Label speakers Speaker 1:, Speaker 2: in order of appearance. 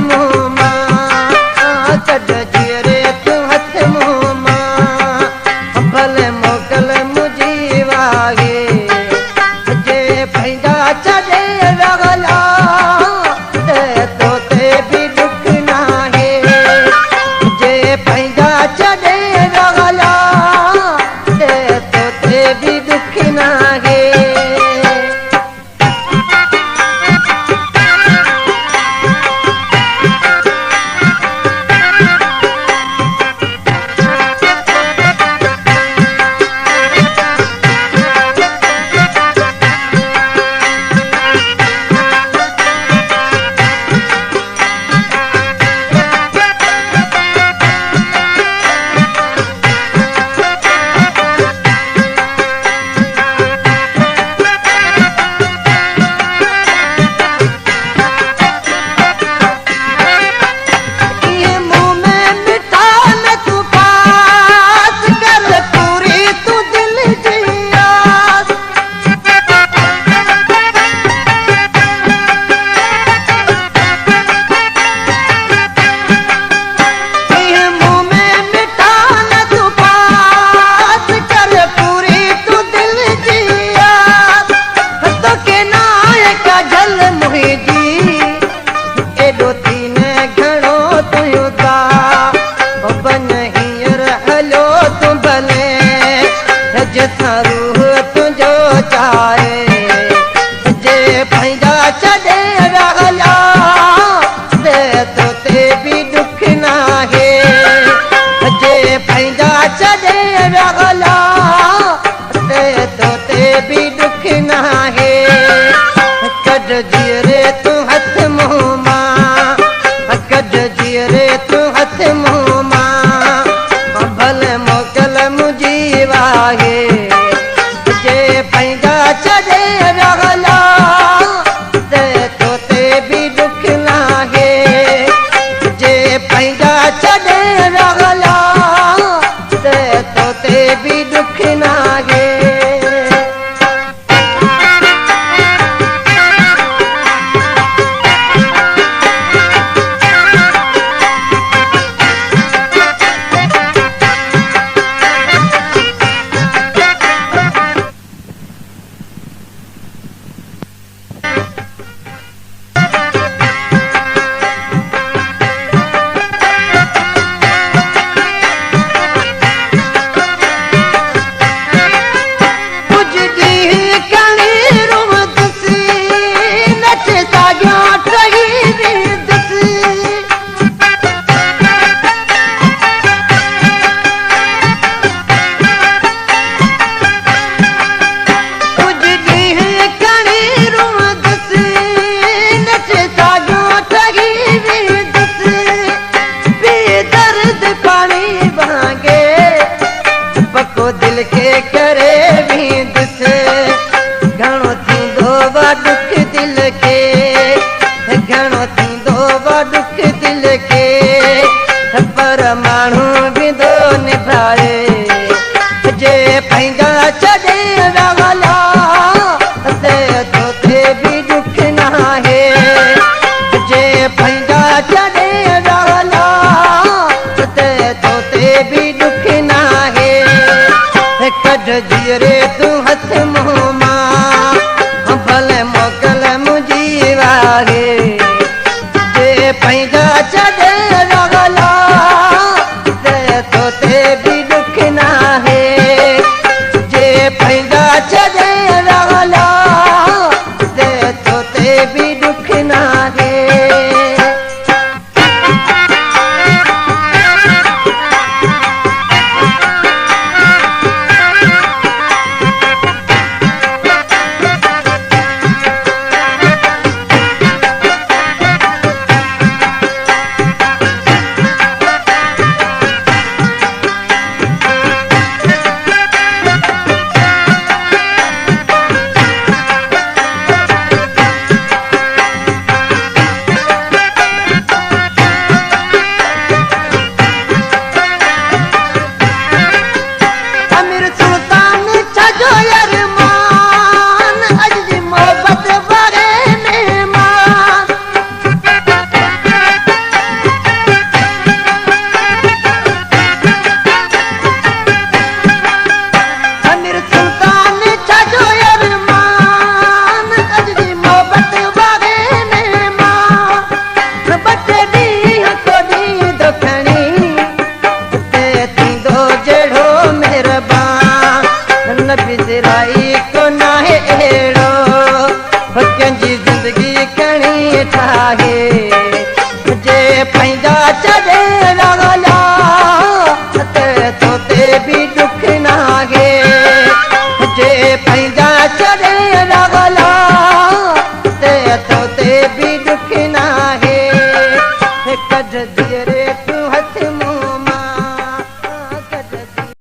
Speaker 1: मुंह मां कढ जीअरे तूं हथ मुंह मां भले मोकल मुंहिंजी वागे जे पंहिंजा छॾे रगला ते तोते बि दुख नाहे जे पंहिंजा छॾे रगला ते तोते बि दुख नाहे तुंहिंजो चाहे जे पंहिंजा छॾे रगला ते तोते बि दुख नाहे जे पंहिंजा छॾे रगला ते तोते बि दुख नाहे कढ जीअरे तूं हथ मुंह मां कढ जीअरे तूं हथ मुंह मां भले मोकल मुंहिंजी वागे पंहिंजा छॾे रगला ते तोते बि दुख नाहे जे पंहिंजा छॾे रगला ते तोते बि दुख नाहे दिल के करे भी दुख घणो थींदो बा दुख दिल के घणो थींदो बा दुख दिल के पर माण्हू विधो निभाए जे पंहिंजा छॾे रगला ते तोते बि दुख नाहे जे पंहिंजा छॾे रगला ते तोते बि दुख नाहे कढ जीअरे तूं हथ मुंह मां भले मोकल मुंहिंजी वागे जे पंहिंजा छॾे रगला ते तोते बि दुख नाहे जे पंहिंजा छॾे रगला ते तोते बि दुख नाहे विसराई को ना है एड़ो कंजी जिंदगी खणी ठाहे जे